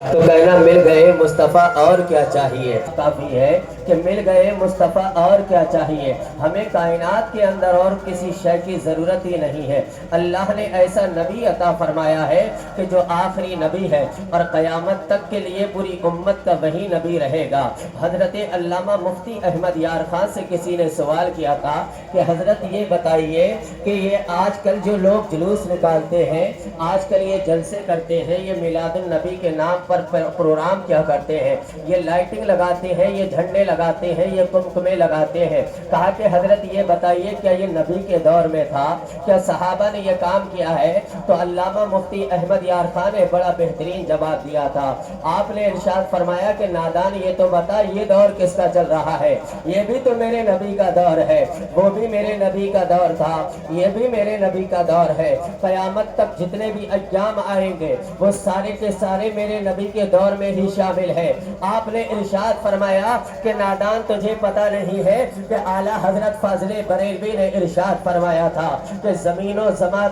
تو کہنا مل گئے مصطفیٰ اور کیا چاہیے، کافی ہے کہ مل گئے مصطفیٰ اور کیا چاہیے، ہمیں کائنات کے اندر اور کسی شے کی ضرورت ہی نہیں ہے۔ اللہ نے ایسا نبی عطا فرمایا ہے کہ جو آخری نبی ہے اور قیامت تک کے لیے پوری امت کا وہی نبی رہے گا۔ حضرت علامہ مفتی احمد یار خان سے کسی نے سوال کیا تھا کہ حضرت یہ بتائیے کہ یہ آج کل جو لوگ جلوس نکالتے ہیں، آج کل یہ جلسے کرتے ہیں، یہ میلاد النبی کے نام پر پروگرام کیا کرتے ہیں، یہ لائٹنگ لگاتے ہیں، یہ جھنڈے لگاتے ہیں، یہ کمکمے لگاتے ہیں۔ کہا کہ حضرت یہ بتائیے کیا یہ نبی کے دور میں تھا، کیا صحابہ نے یہ کام کیا ہے؟ تو علامہ مفتی احمد یار خان نے بڑا بہترین جواب دیا تھا۔ آپ نے ارشاد فرمایا کہ نادان یہ تو بتا یہ دور کس کا چل رہا ہے، یہ بھی تو میرے نبی کا دور ہے، وہ بھی میرے نبی کا دور تھا، یہ بھی میرے نبی کا دور ہے۔ قیامت تک جتنے بھی ایام آئیں گے وہ سارے کے سارے میرے نبی کے دور میں ہی شامل ہے۔ آپ نے ارشاد فرمایا کہ نادان تجھے پتہ نہیں ہے کہ اعلیٰ حضرت فاضل بریلوی نے ارشاد فرمایا تھا کہ زمین و زمان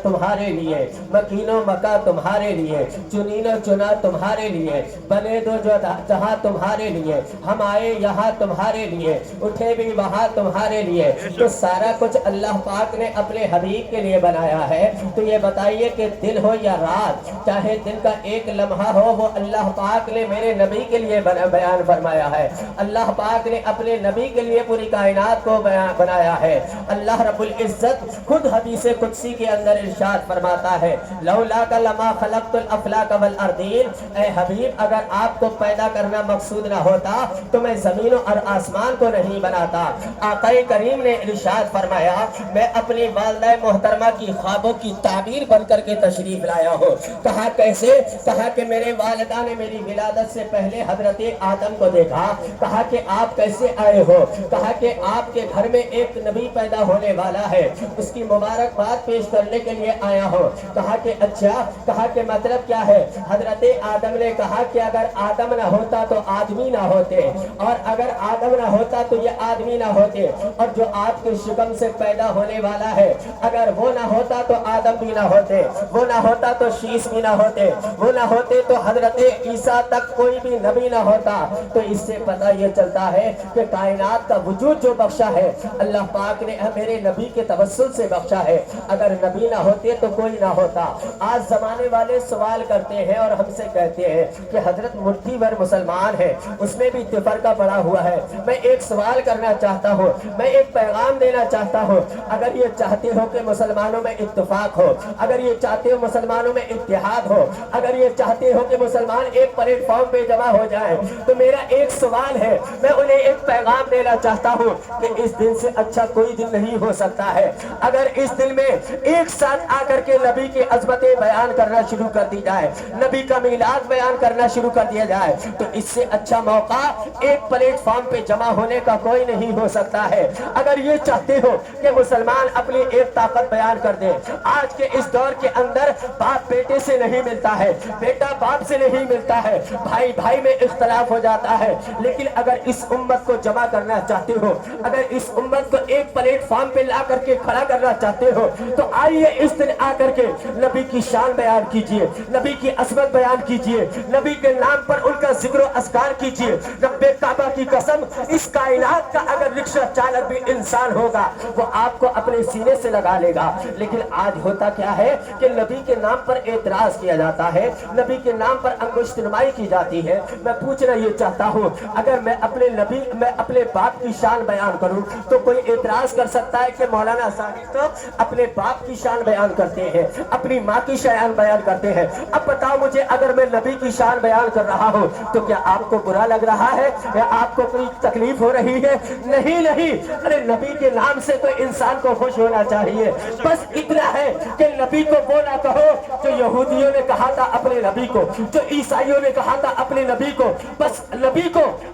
تمہارے لیے، مکین و مکہ تمہارے لیے، چنین و چنا تمہارے لیے، بنے دو جو جہاں تمہارے لیے، ہم آئے یہاں تمہارے لیے، اٹھے بھی وہاں تمہارے لیے۔ تو سارا کچھ اللہ پاک نے اپنے حبیب کے لیے بنایا ہے۔ تو یہ بتائیے کہ دن ہو یا رات، چاہے دن کا ایک لمحہ ہو، وہ اللہ پاک نے میرے نبی کے لیے بیان فرمایا ہے۔ اللہ پاک نے اپنے نبی کے لیے پوری کائنات کو بنایا ہے۔ اللہ رب العزت خود حدیث قدسی کے اندر ارشاد فرماتا ہے لولا کا لما خلقت الافلاک والارضین، اے حبیب اگر آپ کو پیدا کرنا مقصود نہ ہوتا تو میں زمین اور آسمان کو نہیں بناتا۔ آقا کریم نے ارشاد فرمایا میں اپنی والدہ محترمہ کی خوابوں کی تعبیر بن کر کے تشریف لایا ہوں۔ کہا کیسے؟ کہا کہ میرے والدہ نے میری ولادت سے پہلے حضرت آدم کو دیکھا۔ کہا کہ آپ کیسے آئے ہو؟ کہا کہ آپ کے گھر میں ایک نبی پیدا ہونے والا ہے، اس کی مبارکباد پیش کرنے کے لیے آیا ہوں۔ کہا کہ اچھا، کہا کہ مطلب کیا ہے؟ حضرت آدم نے کہا کہ اگر آدم نہ ہوتا تو آدمی نہ ہوتے، اور اگر آدم نہ ہوتا تو یہ آدمی نہ ہوتے، اور جو آپ کے شکم سے پیدا ہونے والا ہے اگر وہ نہ ہوتا تو آدم بھی نہ ہوتے، وہ نہ ہوتا تو شیش بھی نہ ہوتے، وہ نہ ہوتے تو حضرت عیسیٰ تک کوئی بھی نبی نہ ہوتا۔ تو اس سے پتہ یہ چلتا ہے کہ کائنات کا وجود جو بخشا ہے اللہ پاک نے میرے نبی کے توسل سے بخشا ہے۔ اگر نبی نہ ہوتے تو کوئی نہ ہوتا۔ آج زمانے والے سوال کرتے ہیں اور ہم سے کہتے ہیں کہ حضرت مٹھی بھر مسلمان ہے، اس میں بھی تفرقہ پڑا ہوا ہے۔ میں ایک سوال کرنا چاہتا ہوں، میں ایک پیغام دینا چاہتا ہوں، اگر یہ چاہتے ہو کہ مسلمانوں میں اتفاق ہو، اگر یہ چاہتے ہو مسلمانوں میں اتحاد ہو، اگر یہ چاہتے ہو کہ مسلمان ایک پلیٹ فارم پہ جمع ہو جائیں، تو میرا ایک سوال ہے، میں انہیں ایک پیغام دینا چاہتا ہوں کہ اس دن سے اچھا کوئی دن نہیں ہو سکتا ہے۔ اگر اس دن میں ایک ساتھ آ کر کے نبی کی عظمتیں بیان کرنا شروع کر دی جائے، نبی کا میلاد بیان کرنا شروع کر دیا جائے، تو اس سے اچھا موقع ایک پلیٹ فارم پہ جمع ہونے کا کوئی نہیں ہو سکتا ہے۔ اگر یہ چاہتے ہو کہ مسلمان اپنی ایک طاقت بیان کر دے، آج کے اس دور کے اندر باپ بیٹے سے نہیں ملتا ہے، بیٹا باپ سے نہیں ملتا ہے، بھائی بھائی میں اختلاف ہو جاتا ہے، لیکن اگر اس امت کو جمع کرنا چاہتے ہو، اگر اس امت کو ایک پلیٹ فارم پہ لا کر کے کھڑا کرنا چاہتے ہو، تو آئیے اس دن آ کر کے نبی کی شان بیان کیجئے، نبی کی عظمت بیان کیجئے، نبی کے نام پر ان کا ذکر و اذکار کیجئے۔ رب کعبہ کی قسم، اس کائنات کا اگر رکشہ چالک بھی انسان ہوگا وہ آپ کو اپنے سینے سے لگا لے گا۔ لیکن آج ہوتا کیا ہے کہ نبی کے نام پر اعتراض کیا جاتا ہے، نبی کے نام پر انگشت نمائی کی جاتی ہے۔ میں پوچھنا یہ چاہتا ہوں اگر میں اپنے باپ کی شان بیان کروں تو کوئی اعتراض کر سکتا ہے کہ مولانا صاحب تو اپنے باپ کی شان بیان کرتے ہیں، اپنی ماں کی شان بیان کرتے ہیں؟ اب بتاؤ مجھے اگر میں نبی کی شان بیان کر رہا ہوں تو کیا آپ کو برا لگ رہا ہے یا آپ کو کوئی تکلیف ہو رہی ہے؟ نہیں نہیں، ارے نبی کے نام سے تو انسان کو خوش ہونا چاہیے۔ بس اتنا ہے کہ نبی کو وہ نہ کہو جو یہودیوں نے کہا تھا اپنے نبی کو، جو عیسائیوں نے کہا تھا اپنے نبی کو، بس نبی کو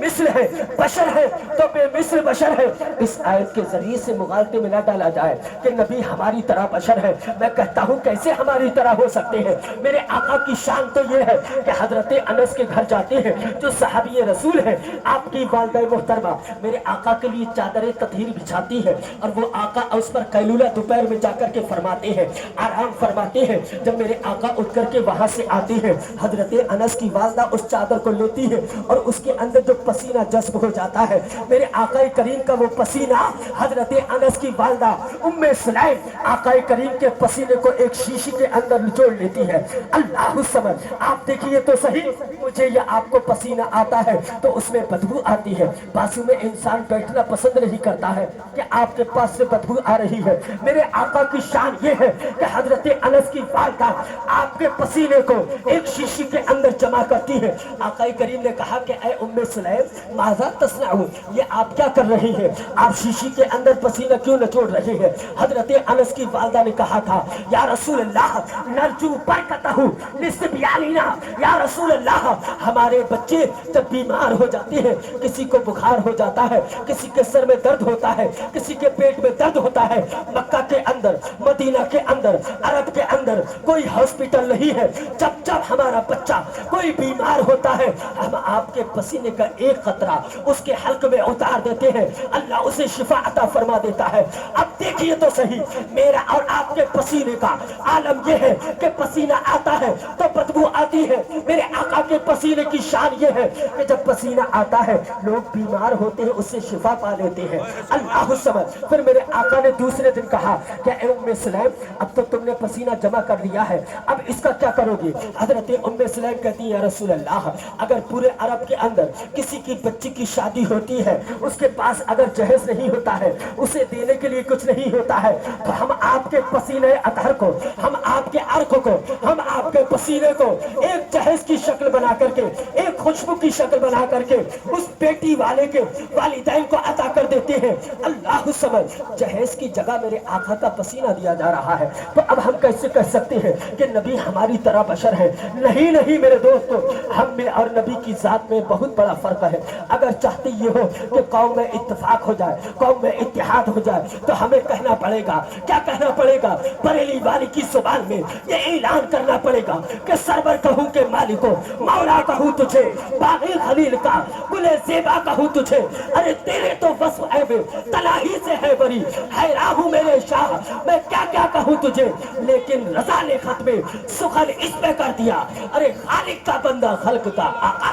مثل ہے، بشر ہے تو بے مثل بشر ہے۔ اس آیت کے ذریعے سے مغالطے میں نہ ڈالا جائے کہ نبی ہماری طرح بشر ہے۔ میں کہتا ہوں کیسے ہماری طرح ہو سکتے ہیں؟ میرے آقا کی شان تو یہ ہے کہ حضرت انس کے گھر جاتے ہیں جو صحابی رسول ہے، آپ کی والدہ محترمہ میرے آقا کے لیے چادر تطہیر بچھاتی ہے، اور وہ آقا اس پر قیلولہ دوپہر میں جا کر کے فرماتے ہیں، آرام فرماتے ہیں۔ جب میرے آقا اٹھ کر کے وہاں سے آتے ہیں، حضرت انس کی والدہ اس چادر کو لیتی ہے اور اس کے اندر جو پسینہ جذب ہو جاتا ہے، میرے آقا کریم کا وہ پسینہ حضرت انس کی والدہ ام سلیم آقا کریم کے پسینے کو ایک شیشی کے اندر نچوڑ لیتی ہے۔ اللہ سمجھ، آپ دیکھیے تو صحیح، مجھے یا آپ کو پسینہ آتا ہے تو اس میں بدبو آتی ہے، بازو میں انسان بیٹھنا پسند نہیں کرتا ہے کہ آپ کے پاس سے بدبو آ رہی ہے۔ میرے آقا کی شان یہ ہے کہ حضرت انس کی والدہ آپ کے پسینے کو ایک شیشی کے اندر جمع کرتی ہے۔ آقا کریم نے کہا کہ اے ام سلیم ماذا تصنعون، یہ آپ کیا کر رہی ہے؟ آپ شیشی کے اندر پسینہ کیوں نچوڑ رہے ہیں؟ حضرت انس کی والدہ نے کہا تھا یا رسول اللہ نرجو برکتہ لصبیاننا، یا رسول اللہ ہمارے بچے جب بیمار ہو جاتے ہیں، کسی کو بخار ہو جاتا ہے، کسی کے سر میں درد ہوتا ہے، کسی کے پیٹ میں درد ہوتا ہے، مکہ کے اندر، مدینہ کے اندر، عرب کے اندر کوئی ہاسپٹل نہیں ہے، جب جب ہمارا بچہ کوئی بیمار ہوتا ہے ہم آپ کے پسینے کا ایک قطرہ اس کے حلق میں اتار دیتے ہیں، اللہ اسے شفا عطا فرما دیتا ہے۔ اب دیکھیے تو صحیح، میرا اور آپ کے پسینے کا عالم یہ ہے کہ پسینہ آتا ہے تو بدبو آتی ہے۔ میرے آقا کے پسینے کی شان یہ ہے کہ جب پسینہ آتا ہے لوگ بیمار ہوتے ہیں، اس سے شفا پا لیتے ہیں۔ اللہ سمجھ، پھر میرے آقا نے دوسرے دن کہا کہ اے ام سلیم اب تو تم نے پسینہ جمع کر لیا ہے، اب اس کا کیا کرو گی؟ حضرت ام سلیم کہتی ہے یا رسول اللہ اگر پورے عرب کے اندر کسی کی بچی کی شادی ہوتی ہے، اس کے پاس اگر جہیز نہیں ہوتا ہے، اسے دینے کے لیے کچھ نہیں ہوتا ہے، تو ہم آپ کے پسینے اطہر کو، ہم آپ کے عرق کو، ہم آپ کے پسینے کو ایک جہیز کی شکل بنا کر کے، ایک خوشبو کی شکل بنا کر کے اس بیٹی والے کے والدین کو عطا کر دیتے ہیں۔ اللہ سمجھ، جہیز کی جگہ میرے آقا کا پسینہ دیا جا رہا ہے، تو اب ہم کیسے کہہ سکتے ہیں کہ نبی ہماری طرح بشر ہے؟ نہیں نہیں میرے دوستو، ہم میں اور نبی کی ذات میں بہت بڑا فرق ہے۔ اگر چاہتے یہ ہو کہ قوم میں اتفاق ہو جائے، قوم میں اتحاد ہو جائے، تو ہمیں کہنا پڑے گا، کیا کہنا پڑے گا؟ بریلی والی کی زبان میں یہ اعلان کرنا پڑے گا کہ سرور کہوں کہ مالکو، مولا کہوں تجھے، باغی خلیل کا گل زیبا کہوں تجھے، ارے تیرے تو وصف عیب تناہی سے ہے بری، حیران ہوں میرے شاہ میں کیا کیا کہوں تجھے، لیکن رضا نے خط میں سخن اس پہ کر دیا، ارے خالق کا بندہ خلق کا آقا۔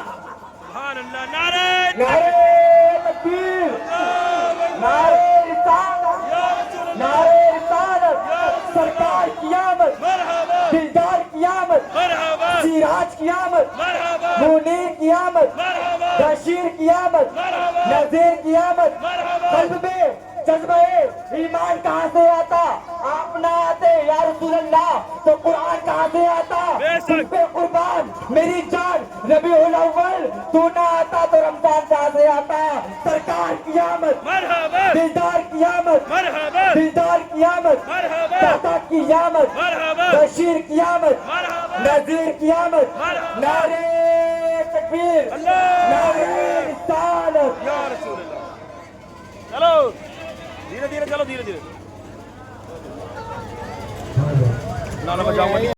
سبحان اللہ، نعرہ نعرہ تکبیر، نعرہ رسالت، نعرہ رسالت، سرکار کی آمد، مرحبا دلدار کی آمد، مرحبا سراج کی آمد، مرحبا منیر کی آمد، مرحبا بشیر کی آمد، مرحبا نذیر کی آمد۔ مرحبا قلب میں جذبہ ایمان کہاں سے آتا؟ آپ نہ آتے یا رسول اللہ تو قرآن کہاں سے آتا؟ بے شک۔ تم پہ قربان میری جان ربیع الاول، تو نہ آتا تو رمضان کہاں سے آتا؟ سرکار کی آمد، مرحبا دلدار کی آمد، مرحبا دلدار کی آمد، مرحبا داتا کی آمد، مرحبا بشیر کی آمد، مرحبا نذیر کی آمد۔ مرحبا نعرہ تکبیر، اللہ نعرہ رسالت۔ یا رسول اللہ، چلو دھیرے دھیرے، چلو دھیرے دھیرے، نہ بچاؤ